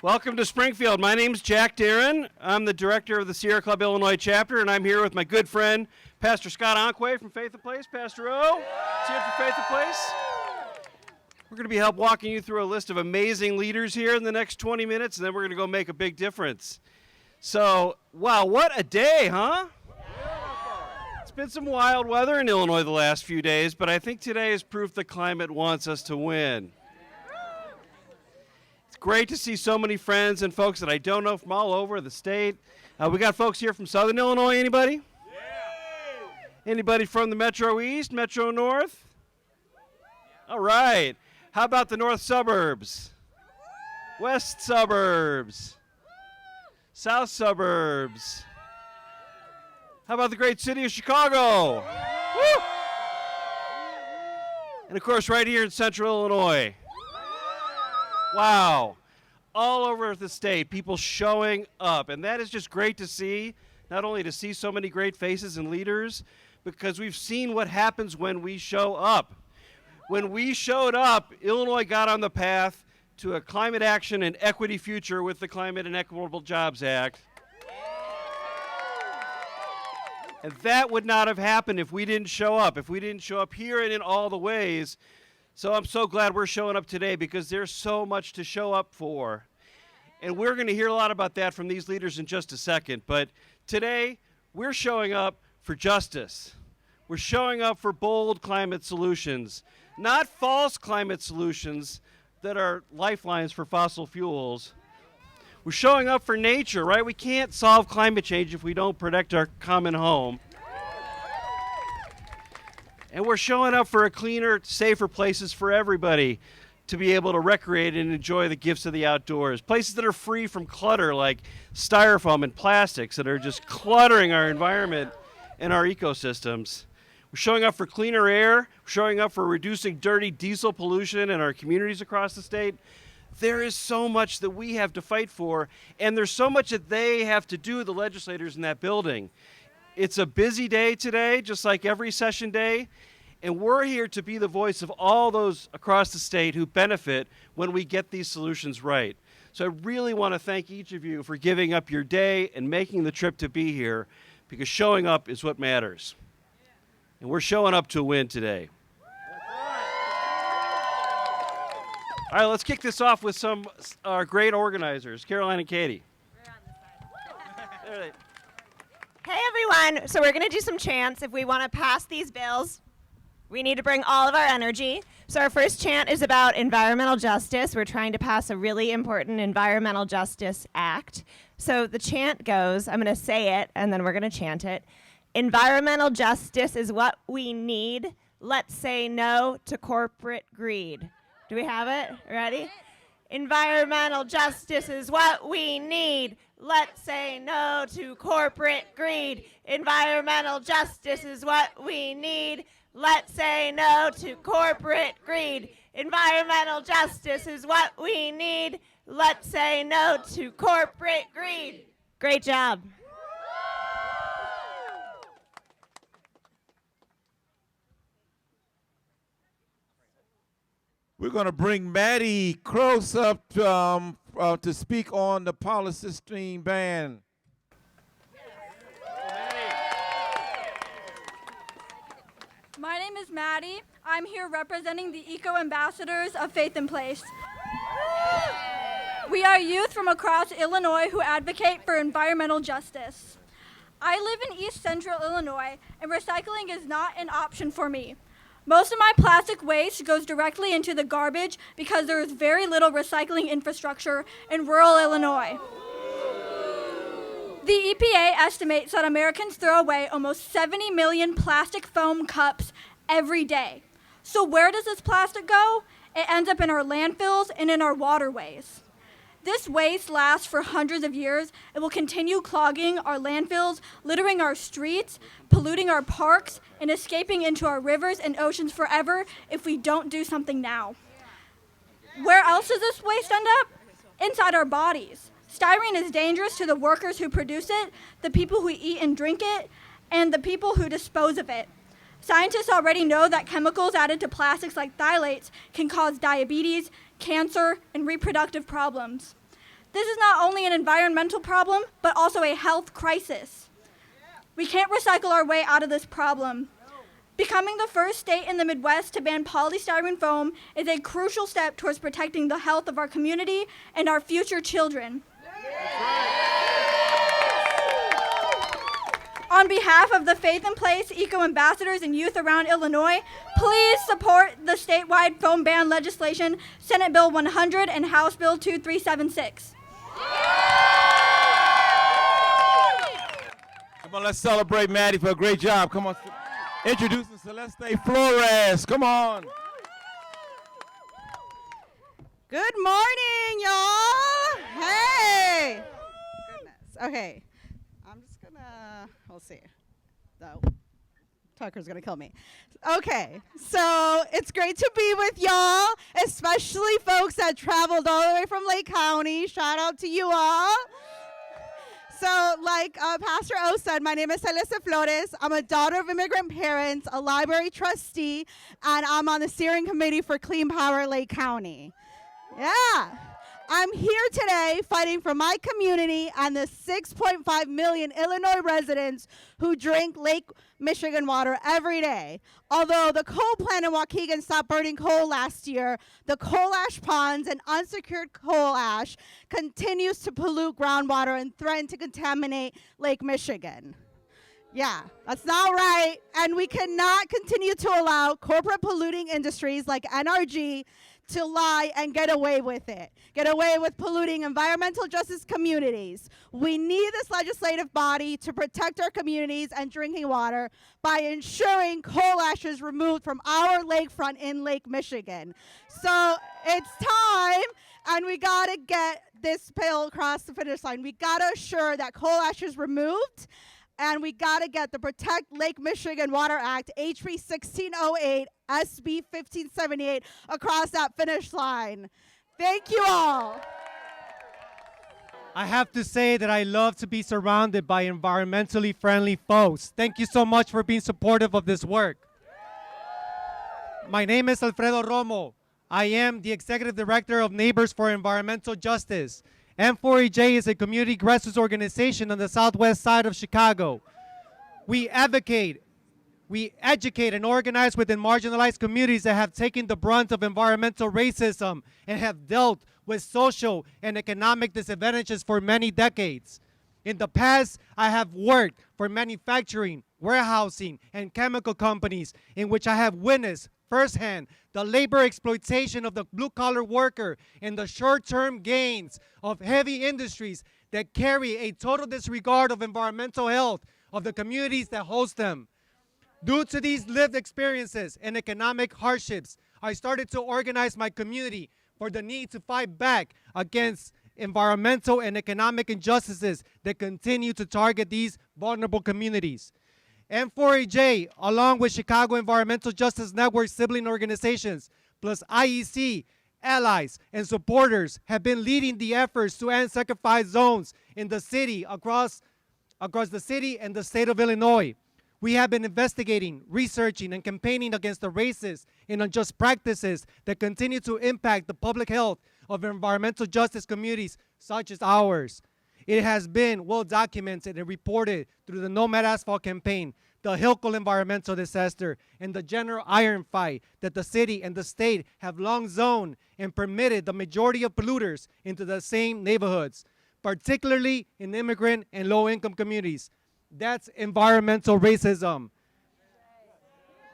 Welcome to Springfield. My name's Jack Darren. I'm the director of the Sierra Club Illinois chapter, and I'm here with my good friend, Pastor Scott Onquay from Faith and Place. Pastor O, it's here for Faith and Place. We're going to be walking you through a list of amazing leaders here in the next 20 minutes, and then we're going to go make a big difference. So, wow, what a day, huh? It's been some wild weather in Illinois the last few days, but I think today is proof the climate wants us to win. Great to see so many friends and folks that I don't know from all over the state. We got folks here from Southern Illinois. Anybody? Yeah. Anybody from the Metro East, Metro North? All right. How about the North Suburbs? West Suburbs? South Suburbs? How about the great city of Chicago? Woo! And of course, right here in Central Illinois. Wow. All over the state, people showing up. And that is just great to see, not only to see so many great faces and leaders, because we've seen what happens when we show up. When we showed up, Illinois got on the path to a climate action and equity future with the Climate and Equitable Jobs Act. And that would not have happened if we didn't show up, here and in all the ways. So I'm so glad we're showing up today because there's so much to show up for. And we're going to hear a lot about that from these leaders in just a second. But today, we're showing up for justice. We're showing up for bold climate solutions, not false climate solutions that are lifelines for fossil fuels. We're showing up for nature, right? We can't solve climate change if we don't protect our common home. And we're showing up for a cleaner, safer places for everybody to be able to recreate and enjoy the gifts of the outdoors. Places that are free from clutter like styrofoam and plastics that are just cluttering our environment and our ecosystems. We're showing up for cleaner air. We're showing up for reducing dirty diesel pollution in our communities across the state. There is so much that we have to fight for, and there's so much that they have to do, the legislators in that building. It's a busy day today, just like every session day, and we're here to be the voice of all those across the state who benefit when we get these solutions right. So I really want to thank each of you for giving up your day and making the trip to be here, because showing up is what matters. And we're showing up to win today. All right, let's kick this off with some great organizers, Caroline and Katie. There they Hey everyone, so we're going to do some chants. If we want to pass these bills, we need to bring all of our energy. So our first chant is about environmental justice. We're trying to pass a really important environmental justice act. So the chant goes, I'm going to say it and then we're going to chant it. Environmental justice is what we need. Let's say no to corporate greed. Do we have it? Ready? Environmental justice is what we need. Let's say no to corporate greed. Environmental justice is what we need. Let's say no to corporate greed. Environmental justice is what we need. Let's say no to corporate greed. Great job. We're going to bring Maddie Cross up to speak on the Polystyrene ban. My name is Maddie. I'm here representing the eco-ambassadors of Faith and Place. We are youth from across Illinois who advocate for environmental justice. I live in East Central Illinois, and recycling is not an option for me. Most of my plastic waste goes directly into the garbage because there is very little recycling infrastructure in rural Illinois. The EPA estimates that Americans throw away almost 70 million plastic foam cups every day. So where does this plastic go? It ends up in our landfills and in our waterways. This waste lasts for hundreds of years. It will continue clogging our landfills, littering our streets, polluting our parks, and escaping into our rivers and oceans forever if we don't do something now. Where else does this waste end up? Inside our bodies. Styrene is dangerous to the workers who produce it, the people who eat and drink it, and the people who dispose of it. Scientists already know that chemicals added to plastics like phthalates can cause diabetes, cancer, and reproductive problems. This is not only an environmental problem, but also a health crisis. We can't recycle our way out of this problem. Becoming the first state in the Midwest to ban polystyrene foam is a crucial step towards protecting the health of our community and our future children. On behalf of the Faith in Place eco-ambassadors and youth around Illinois, please support the statewide foam ban legislation, Senate Bill 100 and House Bill 2376. Come on, let's celebrate Maddie for a great job. Come on, introducing Celeste Flores. Come on. Good morning, y'all. Hey. Goodness. Okay. I'm just gonna, we'll see. Though Tucker's gonna kill me. Okay, so it's great to be with y'all, especially folks that traveled all the way from Lake County. Shout out to you all. So like Pastor O said, my name is Celeste Flores. I'm a daughter of immigrant parents, a library trustee, and I'm on the steering committee for Clean Power Lake County. Yeah. I'm here today fighting for my community and the 6.5 million Illinois residents who drink Lake Michigan water every day. Although the coal plant in Waukegan stopped burning coal last year, the coal ash ponds and unsecured coal ash continues to pollute groundwater and threaten to contaminate Lake Michigan. Yeah, that's not right. And we cannot continue to allow corporate polluting industries like NRG to lie and get away with it. Get away with polluting environmental justice communities. We need this legislative body to protect our communities and drinking water by ensuring coal ash is removed from our lakefront in Lake Michigan. So it's time, and we gotta get this bill across the finish line. We gotta assure that coal ash is removed, and we gotta get the Protect Lake Michigan Water Act, HB 1608, SB 1578, across that finish line. Thank you all. I have to say that I love to be surrounded by environmentally friendly folks. Thank you so much for being supportive of this work. My name is Alfredo Romo. I am the Executive Director of Neighbors for Environmental Justice. M4EJ is a community grassroots organization on the southwest side of Chicago. We advocate, we educate and organize within marginalized communities that have taken the brunt of environmental racism and have dealt with social and economic disadvantages for many decades. In the past, I have worked for manufacturing, warehousing, and chemical companies in which I have witnessed firsthand the labor exploitation of the blue-collar worker and the short-term gains of heavy industries that carry a total disregard of environmental health of the communities that host them. Due to these lived experiences and economic hardships, I started to organize my community for the need to fight back against environmental and economic injustices that continue to target these vulnerable communities. M4EJ, along with Chicago Environmental Justice Network sibling organizations, plus IEC, allies, and supporters, have been leading the efforts to end sacrifice zones in the city, across the city and the state of Illinois. We have been investigating, researching, and campaigning against the racist and unjust practices that continue to impact the public health of environmental justice communities such as ours. It has been well documented and reported through the Nomad Asphalt campaign, the Hillcoal environmental disaster, and the general iron fight that the city and the state have long zoned and permitted the majority of polluters into the same neighborhoods, particularly in immigrant and low-income communities. That's environmental racism.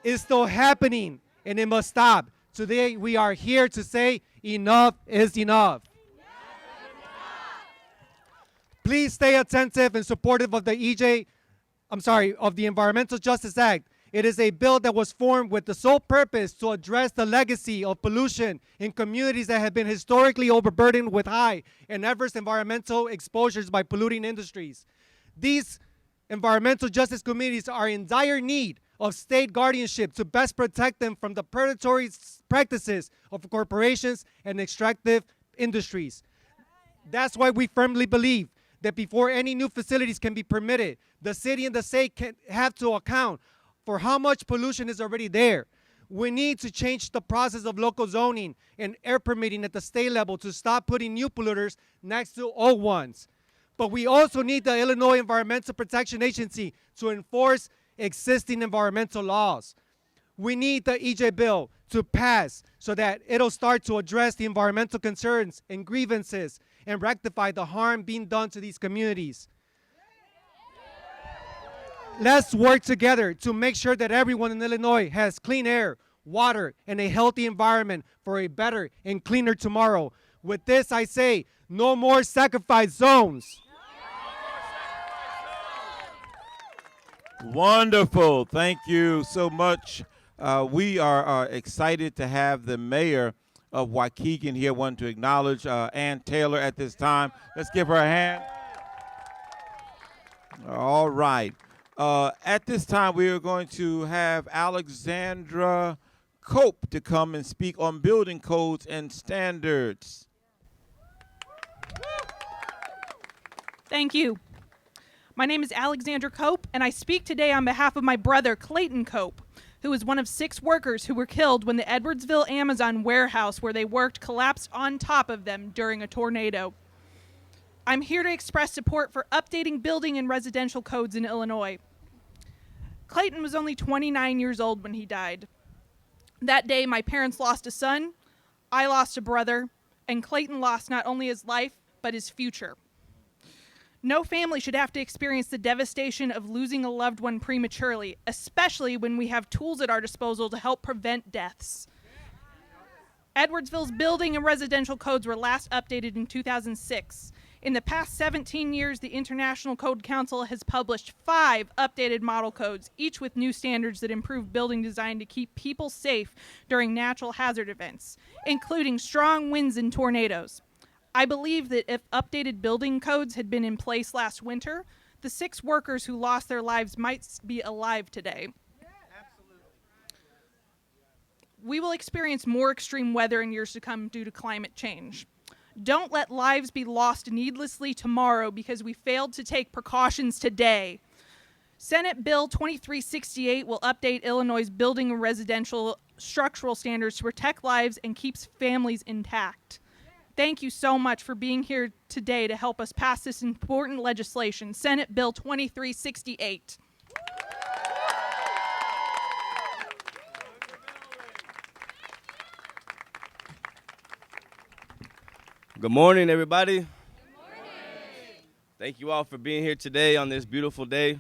It's still happening, and it must stop. Today, we are here to say enough is enough. Please stay attentive and supportive of the of the Environmental Justice Act. It is a bill that was formed with the sole purpose to address the legacy of pollution in communities that have been historically overburdened with high and adverse environmental exposures by polluting industries. These environmental justice communities are in dire need of state guardianship to best protect them from the predatory practices of corporations and extractive industries. That's why we firmly believe that before any new facilities can be permitted, the city and the state have to account for how much pollution is already there. We need to change the process of local zoning and air permitting at the state level to stop putting new polluters next to old ones. But we also need the Illinois Environmental Protection Agency to enforce existing environmental laws. We need the EJ bill to pass so that it'll start to address the environmental concerns and grievances and rectify the harm being done to these communities. Let's work together to make sure that everyone in Illinois has clean air, water, and a healthy environment for a better and cleaner tomorrow. With this, I say, no more sacrifice zones. Wonderful. Thank you so much. We are excited to have the mayor of Waukegan here. Want to acknowledge Ann Taylor at this time. Let's give her a hand. All right. At this time, we are going to have Alexandra Cope to come and speak on building codes and standards. Thank you. My name is Alexandra Cope, and I speak today on behalf of my brother, Clayton Cope, who is one of 6 workers who were killed when the Edwardsville Amazon warehouse where they worked collapsed on top of them during a tornado. I'm here to express support for updating building and residential codes in Illinois. Clayton was only 29 years old when he died. That day, my parents lost a son, I lost a brother, and Clayton lost not only his life, but his future. No family should have to experience the devastation of losing a loved one prematurely, especially when we have tools at our disposal to help prevent deaths. Edwardsville's building and residential codes were last updated in 2006. In the past 17 years, the International Code Council has published 5 updated model codes, each with new standards that improve building design to keep people safe during natural hazard events, including strong winds and tornadoes. I believe that if updated building codes had been in place last winter, the 6 workers who lost their lives might be alive today. We will experience more extreme weather in years to come due to climate change. Don't let lives be lost needlessly tomorrow because we failed to take precautions today. Senate Bill 2368 will update Illinois' building and residential structural standards to protect lives and keeps families intact. Thank you so much for being here today to help us pass this important legislation, Senate Bill 2368. Good morning, everybody. Good morning. Thank you all for being here today on this beautiful day.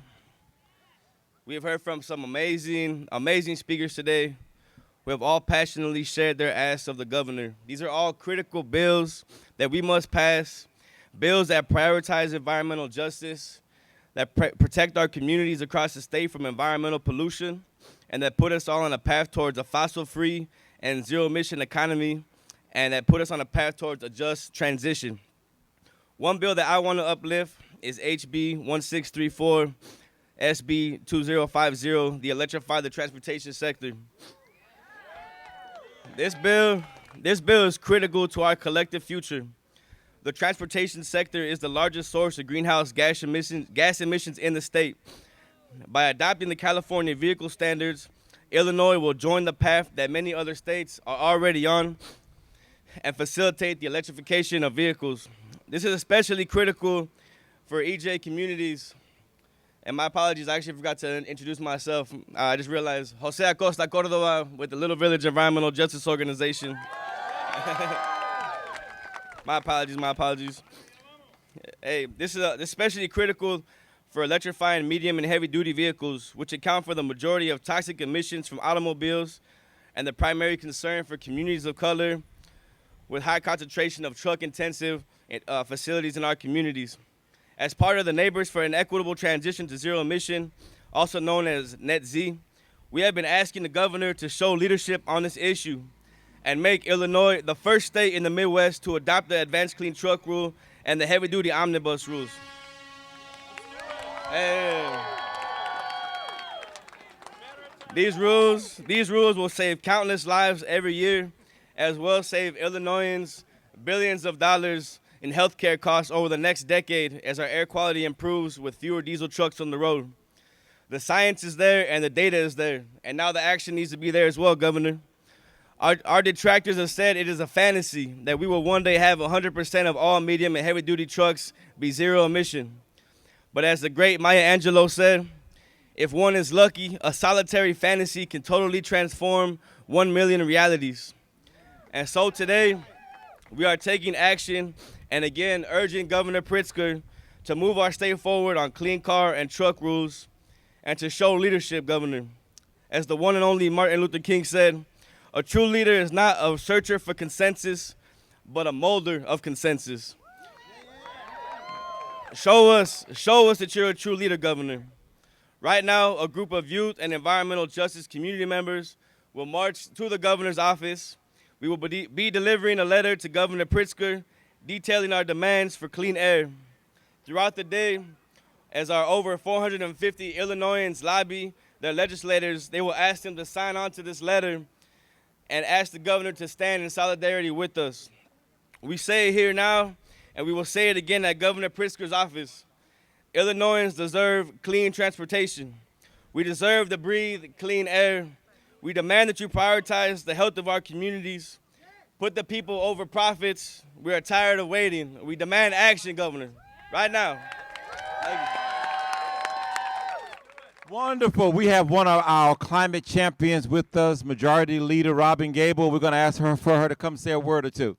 We have heard from some amazing speakers today who have all passionately shared their asks of the governor. These are all critical bills that we must pass, bills that prioritize environmental justice, that protect our communities across the state from environmental pollution, and that put us all on a path towards a fossil-free and zero-emission economy, and that put us on a path towards a just transition. One bill that I want to uplift is HB 1634, SB 2050, the Electrify the Transportation Sector. This bill is critical to our collective future. The transportation sector is the largest source of greenhouse gas emissions in the state. By adopting the California vehicle standards, Illinois will join the path that many other states are already on and facilitate the electrification of vehicles. This is especially critical for EJ communities. And my apologies, I actually forgot to introduce myself. I just realized, Jose Acosta Cordova with the Little Village Environmental Justice Organization. My apologies. Hey, this is especially critical for electrifying medium and heavy duty vehicles, which account for the majority of toxic emissions from automobiles and the primary concern for communities of color with high concentration of truck-intensive facilities in our communities. As part of the Neighbors for an Equitable Transition to Zero Emission, also known as Net Z, we have been asking the governor to show leadership on this issue and make Illinois the first state in the Midwest to adopt the Advanced Clean Truck Rule and the heavy-duty omnibus rules. Hey. These rules will save countless lives every year, as well as save Illinoisans billions of dollars in healthcare costs over the next decade as our air quality improves with fewer diesel trucks on the road. The science is there and the data is there. And now the action needs to be there as well, Governor. Our detractors have said it is a fantasy that we will one day have 100% of all medium and heavy duty trucks be zero emission. But as the great Maya Angelou said, if one is lucky, a solitary fantasy can totally transform 1 million realities. And so today, we are taking action and again urging Governor Pritzker to move our state forward on clean car and truck rules and to show leadership, Governor. As the one and only Martin Luther King said, a true leader is not a searcher for consensus, but a molder of consensus. Show us that you're a true leader, Governor. Right now, a group of youth and environmental justice community members will march to the governor's office. We will be delivering a letter to Governor Pritzker detailing our demands for clean air. Throughout the day, as our over 450 Illinoisans lobby their legislators, they will ask them to sign on to this letter and ask the governor to stand in solidarity with us. We say it here now, and we will say it again at Governor Pritzker's office. Illinoisans deserve clean transportation. We deserve to breathe clean air. We demand that you prioritize the health of our communities. Put the people over profits. We are tired of waiting. We demand action, Governor, right now. Thank you. Wonderful. We have one of our climate champions with us, Majority Leader Robin Gable. We're going to ask her for her to come say a word or two.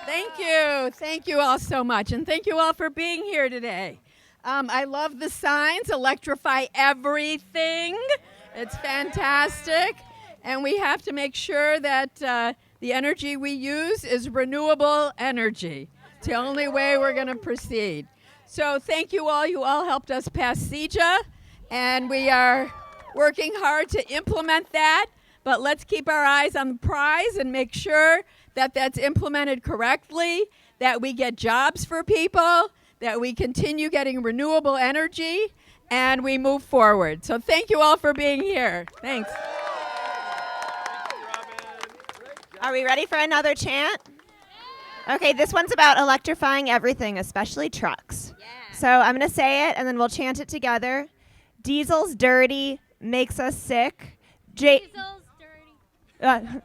Thank you. Thank you all so much. And thank you all for being here today. I love the signs, electrify everything. It's fantastic. And we have to make sure that the energy we use is renewable energy. It's the only way we're going to proceed. So thank you all. You all helped us pass CEJA, and we are working hard to implement that. But let's keep our eyes on the prize and make sure that that's implemented correctly, that we get jobs for people, that we continue getting renewable energy, and we move forward. So thank you all for being here. Thanks. Are we ready for another chant? Okay, this one's about electrifying everything, especially trucks. Yeah. So I'm going to say it, and then we'll chant it together. Diesel's dirty, makes us sick. Diesel's dirty.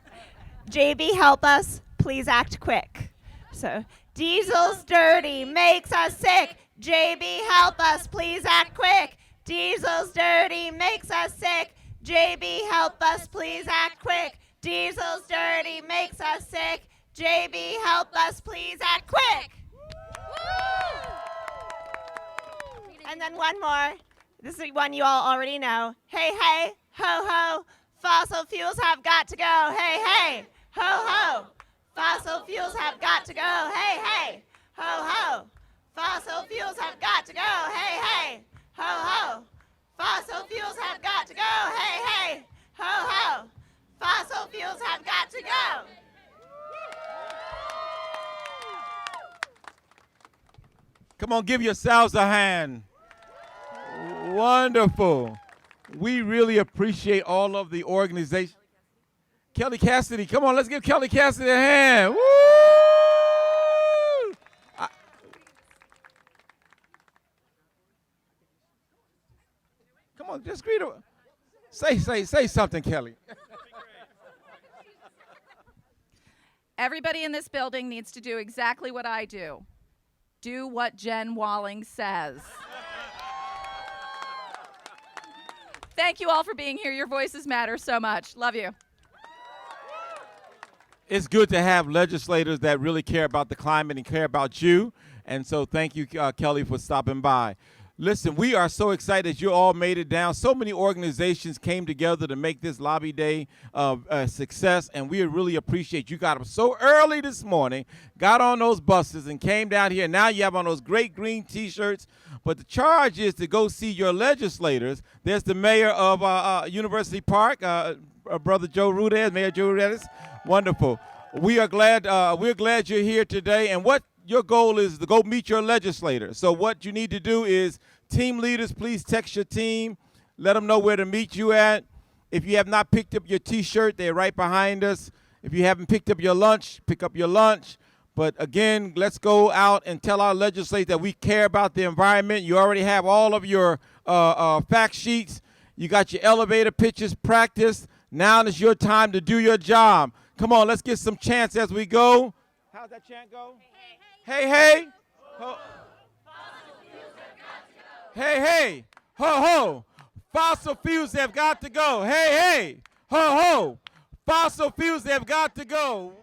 JB, help us. Please act quick. So, diesel's dirty, makes us sick. JB, help us. Please act quick. Diesel's dirty, makes us sick. JB, help us. Please act quick. Diesel's dirty, makes us sick. JB, help us, please act quick. And then one more. This is one you all already know. Hey, hey, ho, ho, fossil fuels have got to go. Hey, hey, ho, ho, fossil fuels have got to go. Hey, hey, ho, ho, fossil fuels have got to go. Hey, hey, ho, ho, fossil fuels have got to go. Hey, hey, ho, ho, fossil fuels have got to go. Come on, give yourselves a hand. Wonderful. We really appreciate all of the organization. Kelly Cassidy, come on, let's give Kelly Cassidy a hand. Woo! Come on, just greet her. Say something, Kelly. Everybody in this building needs to do exactly what I do. Do what Jen Walling says. Thank you all for being here. Your voices matter so much. Love you. It's good to have legislators that really care about the climate and care about you. And so thank you, Kelly, for stopping by. Listen, we are so excited you all made it down. So many organizations came together to make this lobby day a success, and we really appreciate you got up so early this morning, got on those buses, and came down here. Now you have on those great green T-shirts. But the charge is to go see your legislators. There's the mayor of University Park, Brother Joe Rudez, Mayor Joe Rudez. Wonderful. We're glad you're here today. And what your goal is to go meet your legislator. So what you need to do is, team leaders, please text your team. Let them know where to meet you at. If you have not picked up your T-shirt, they're right behind us. If you haven't picked up your lunch, pick up your lunch. But again, let's go out and tell our legislators that we care about the environment. You already have all of your fact sheets. You got your elevator pitches practiced. Now is your time to do your job. Come on, let's get some chants as we go. How's that chant go? Hey, hey. Hey, hey. Ho. Hey, hey. Ho, ho. Fossil fuels have got to go. Hey, hey. Ho, ho. Fossil fuels have got to go.